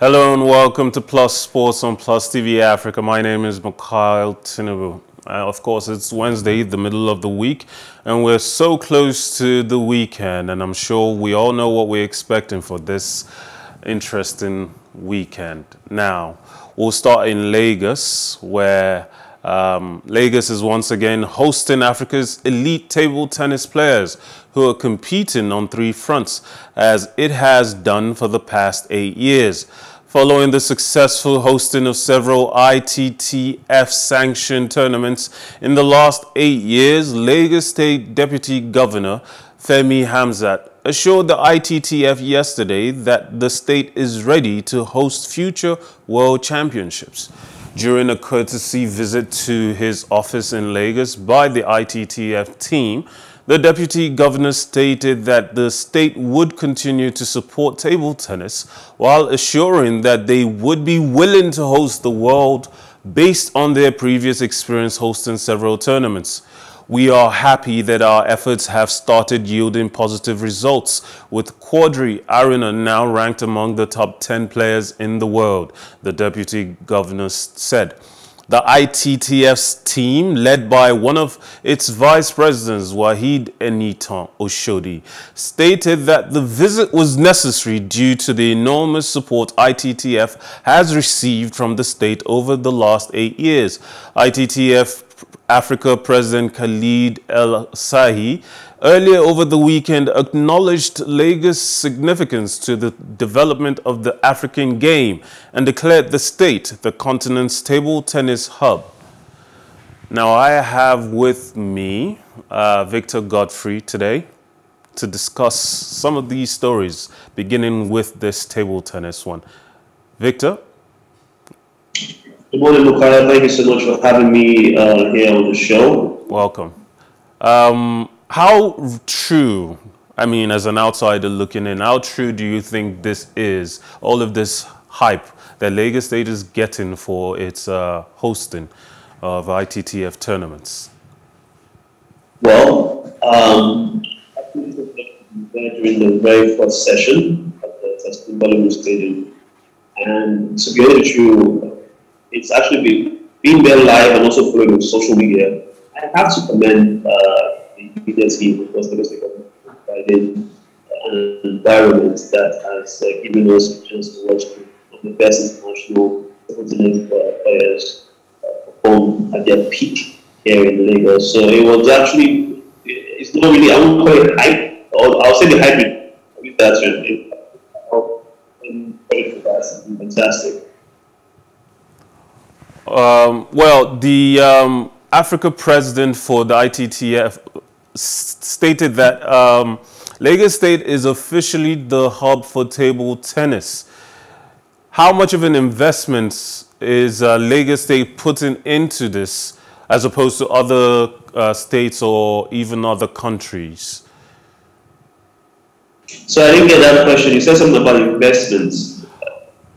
Hello and welcome to Plus Sports on PlusTvAfrica. My name is Mikhail Tinubu. Of course, it's Wednesday, the middle of the week, and we're so close to the weekend, and I'm sure we all know what we're expecting for this interesting weekend. Now, we'll start in Lagos, where Lagos is once again hosting Africa's elite table tennis players who are competing on three fronts, as it has done for the past 8 years. Following the successful hosting of several ITTF-sanctioned tournaments in the last 8 years, Lagos State Deputy Governor Femi Hamzat assured the ITTF yesterday that the state is ready to host future World Championships. During a courtesy visit to his office in Lagos by the ITTF team, the Deputy Governor stated that the state would continue to support table tennis while assuring that they would be willing to host the world based on their previous experience hosting several tournaments. We are happy that our efforts have started yielding positive results, with Quadri Aruna now ranked among the top 10 players in the world, the Deputy Governor said. The ITTF's team, led by one of its vice presidents, Wahid Enitan Oshodi, stated that the visit was necessary due to the enormous support ITTF has received from the state over the last 8 years. ITTF Africa President Khalid El-Sahi earlier over the weekend acknowledged Lagos' significance to the development of the African game and declared the state the continent's table tennis hub. Now, I have with me Victor Godfrey today to discuss some of these stories, beginning with this table tennis one. Victor? Good morning, Mikhail. Thank you so much for having me here on the show. Welcome. How true, I mean, as an outsider looking in, how true do you think this is, all of this hype that Lagos State is getting for its hosting of ITTF tournaments? Well, I think during the very first session at the Tsonga Stadium, and to be honest with you, it's actually being there live and also following on social media. I have to commend the media team, because they have provided an environment that has given us a chance to watch one of the best international tennis players perform at their peak here in Lagos. So it was actually, it's not really, I won't call it hype, or I'll say the hybrid with that. That's fantastic. Well, the Africa president for the ITTF stated that Lagos State is officially the hub for table tennis. How much of an investment is Lagos State putting into this as opposed to other states or even other countries? So I didn't get that question. You said something about investments.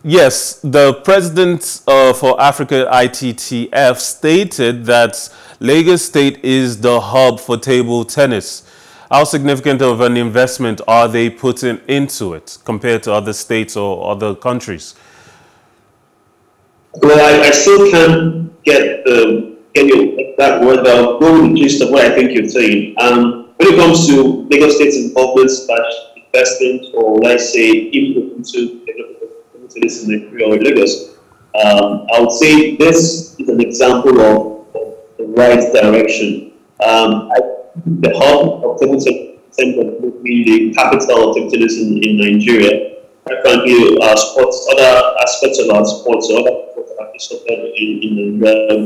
Yes, the president for Africa ITTF stated that Lagos State is the hub for table tennis. How significant of an investment are they putting into it compared to other states or other countries? Well, I still can't get that word, but I'll go with the gist of what I think you're saying. When it comes to Lagos State's involvement / investment, or let's say input into this in the career of Lagos, I would say this is an example of the right direction. The hub of table tennis would be the capital of table tennis in Nigeria. Quite frankly, our sports, other aspects of our sports, or other sports are actually in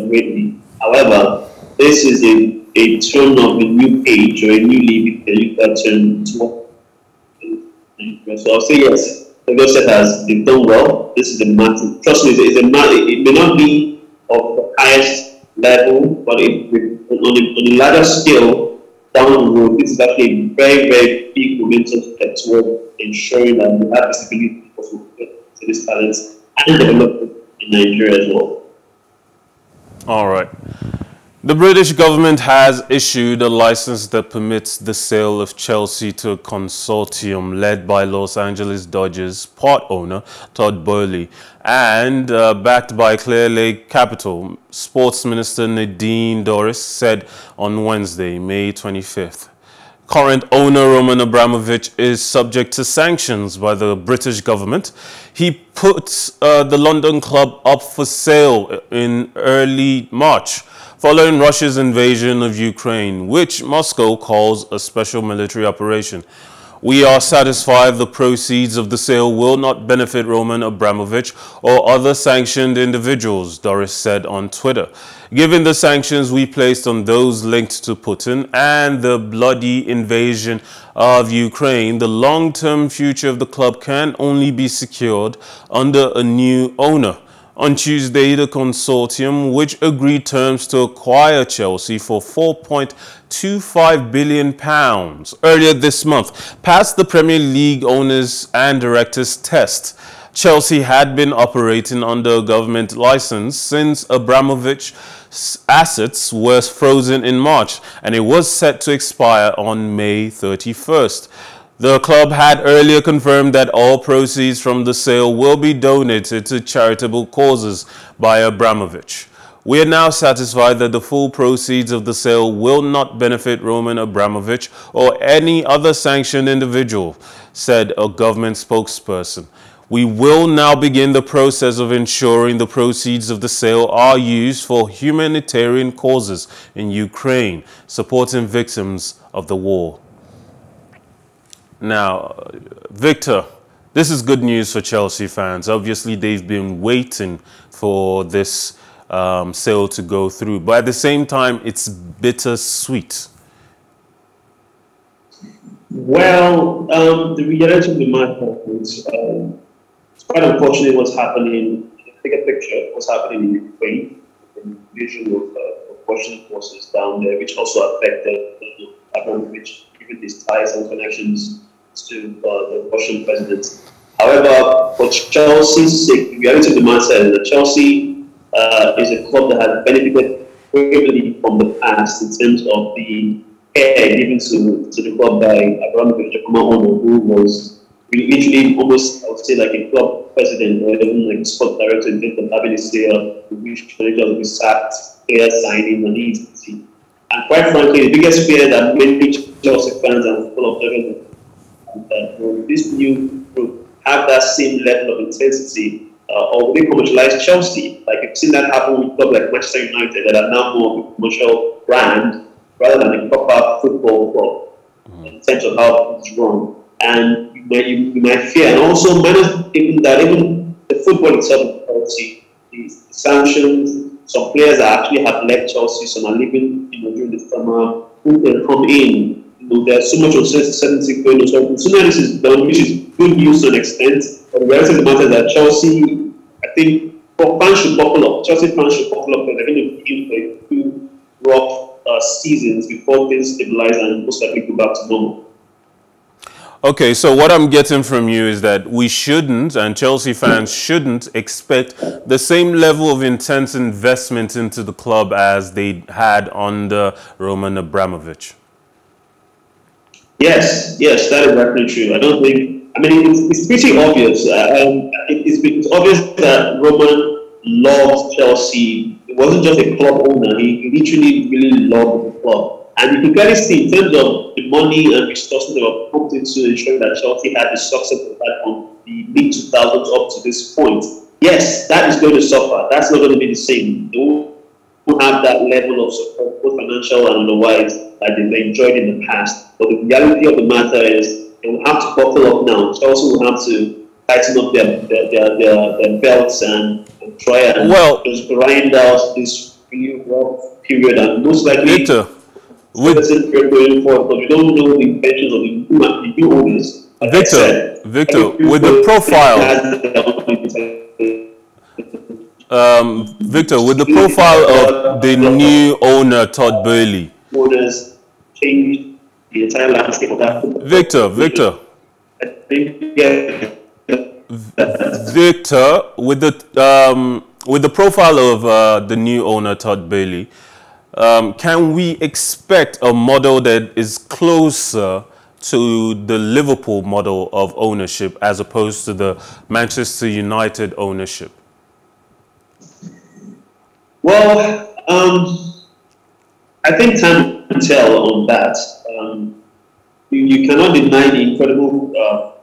greatly. However, this is a turn of a new page or a new leaf if you can turn to. So I'll say yes. Lagos State they've done well. This is a massive. Trust me, it may not be of the highest level, but on a larger scale down the road, this is actually a very, very big momentum step toward ensuring that we have visibility for these talents and development in Nigeria as well. All right. The British government has issued a license that permits the sale of Chelsea to a consortium led by Los Angeles Dodgers part owner Todd Boehly and backed by Clear Lake Capital, Sports Minister Nadine Dorries said on Wednesday, May 25th. Current owner Roman Abramovich is subject to sanctions by the British government. He put the London club up for sale in early March, following Russia's invasion of Ukraine, which Moscow calls a special military operation. We are satisfied the proceeds of the sale will not benefit Roman Abramovich or other sanctioned individuals, Dorries said on Twitter. Given the sanctions we placed on those linked to Putin and the bloody invasion of Ukraine, the long-term future of the club can only be secured under a new owner. On Tuesday, the consortium, which agreed terms to acquire Chelsea for £4.25 billion earlier this month, passed the Premier League owners and directors test. Chelsea had been operating under a government license since Abramovich's assets were frozen in March, and it was set to expire on May 31st. The club had earlier confirmed that all proceeds from the sale will be donated to charitable causes by Abramovich. We are now satisfied that the full proceeds of the sale will not benefit Roman Abramovich or any other sanctioned individual, said a government spokesperson. We will now begin the process of ensuring the proceeds of the sale are used for humanitarian causes in Ukraine, supporting victims of the war. Now, Victor, this is good news for Chelsea fans. Obviously, they've been waiting for this sale to go through. But at the same time, it's bittersweet. Well, the reality of the matter is it's quite unfortunate what's happening. Take a picture, what's happening in Ukraine, the invasion of Russian forces down there, which also affected Abramovich, given his ties and connections to the Russian president. However, for Chelsea's sake, the reality of the matter is that Chelsea is a club that has benefited greatly from the past in terms of the care given to the club by Abramovich, the former owner, who was literally almost, I would say, like a club president or even like a sport director in terms of having a say on which managers will be sacked, player signing, and etc. And quite frankly, the biggest fear that many Chelsea fans and football observers that will this new group have that same level of intensity, or will they commercialize Chelsea? Like you've seen that happen with clubs like Manchester United that are now more of a commercial brand rather than a proper football club in terms of how it's run. And you might fear, and also even the football itself, Chelsea, the sanctions. Some players actually have left Chelsea, some are leaving, during the summer. Who can come in? There's so much uncertainty going on. So sooner this is done, which is good news to an extent. But the reality of the matter is that Chelsea, I think, fans should buckle up. Chelsea fans should buckle up because they're going to be in for a few rough seasons before things stabilize and most likely go back to normal. Okay, so what I'm getting from you is that we shouldn't, and Chelsea fans shouldn't, expect the same level of intense investment into the club as they had under Roman Abramovich. Yes, that is definitely true. I don't think, it's pretty obvious. It's obvious that Roman loved Chelsea. It wasn't just a club owner, he literally really loved the club. And you can clearly see in terms of the money and resources that were pumped into ensuring that Chelsea had the success of that from the mid-2000s up to this point. Yes, that is going to suffer. That's not going to be the same. They won't have that level of support, both financial and otherwise, that they enjoyed in the past. But the reality of the matter is they will have to buckle up now. Chelsea will have to tighten up their belts and try and just grind out this really rough period. And most likely, Victor, going forward, but we don't know the intentions of the new owners. Victor, with the profile, of the new owner, Todd Boehly. Owners change the entire landscape of that. Victor, with the profile of the new owner, Todd Boehly. can we expect a model that is closer to the Liverpool model of ownership as opposed to the Manchester United ownership? Well, I think time will tell on that. You cannot deny the incredible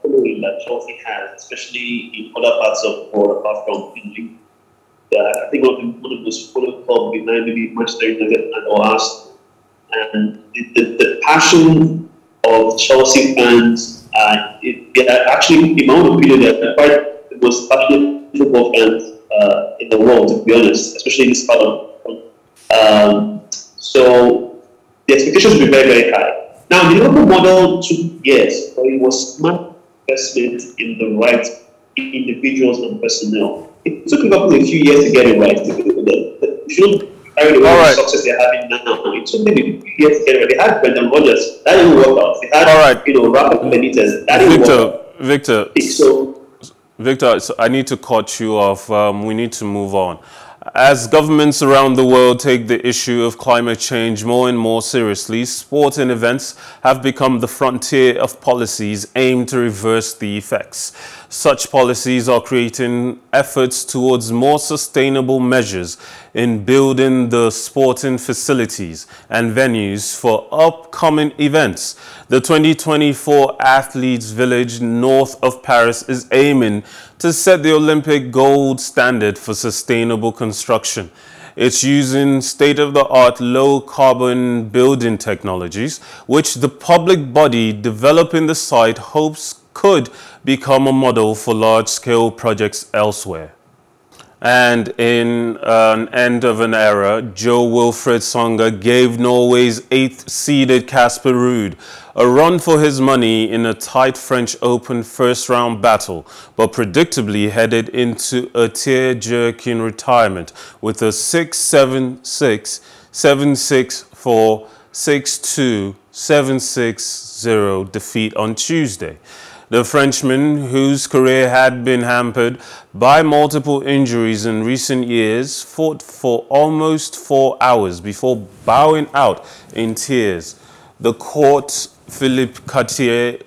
following that Chelsea has, especially in other parts of the world apart from Italy. I think one of the most followed clubs behind maybe Manchester United or Arsenal. And the passion of Chelsea fans, they are actually, in my own opinion, they're quite the most passionate football fans in the world, to be honest, especially in this part of so the expectations will be very, very high. Now, the Liverpool model took years, but it was smart investment in the right individuals and personnel. It took Liverpool a few years to get it right. You shouldn't carry the success they're having now. It took them a few years to get it right. They had Brendan Rodgers, that didn't work out. They had, Rafa Benitez, that didn't work out. Victor, so I need to cut you off. We need to move on. As governments around the world take the issue of climate change more and more seriously, sports and events have become the frontier of policies aimed to reverse the effects. Such policies are creating efforts towards more sustainable measures in building the sporting facilities and venues for upcoming events. The 2024 Athletes Village north of Paris is aiming to set the Olympic gold standard for sustainable construction. It's using state-of-the-art low-carbon building technologies, which the public body developing the site hopes could become a model for large-scale projects elsewhere. And in an end of an era, Jo-Wilfried Tsonga gave Norway's 8th-seeded Casper Ruud a run for his money in a tight French Open first-round battle, but predictably headed into a tear-jerking retirement with a 6-7-6, 7-6-4, 6-2, 7-6-0 defeat on Tuesday. The Frenchman, whose career had been hampered by multiple injuries in recent years, fought for almost 4 hours before bowing out in tears. The Court Philippe Cartier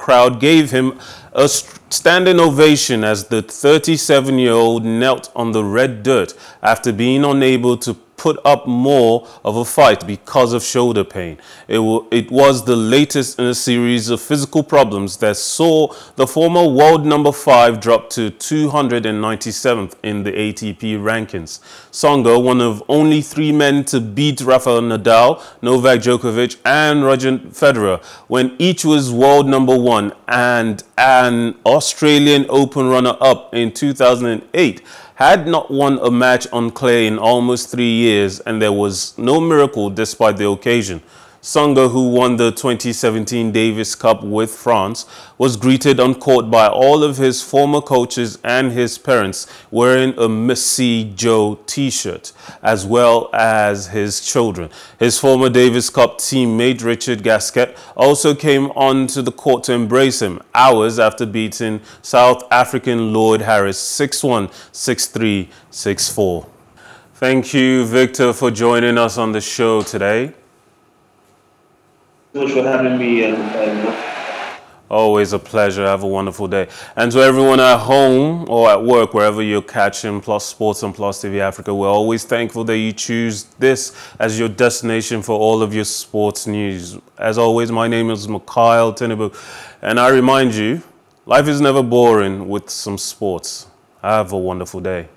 crowd gave him a standing ovation as the 37-year-old knelt on the red dirt after being unable to put up more of a fight because of shoulder pain. It was the latest in a series of physical problems that saw the former world number 5 drop to 297th in the ATP rankings. Tsonga, one of only 3 men to beat Rafael Nadal, Novak Djokovic and Roger Federer, when each was world number 1 and an Australian Open runner-up in 2008, had not won a match on clay in almost 3 years, and there was no miracle despite the occasion. Tsonga, who won the 2017 Davis Cup with France, was greeted on court by all of his former coaches and his parents wearing a Missy Joe t-shirt, as well as his children. His former Davis Cup teammate Richard Gasquet also came onto the court to embrace him hours after beating South African Lloyd Harris 6-1, 6-3, 6-4. Thank you, Victor, for joining us on the show today. Thank you so much for having me. Always a pleasure. Have a wonderful day. And to everyone at home or at work, wherever you're catching Plus Sports and Plus TV Africa, we're always thankful that you choose this as your destination for all of your sports news. As always, my name is Mikhail Tinubu, and I remind you, life is never boring with some sports. Have a wonderful day.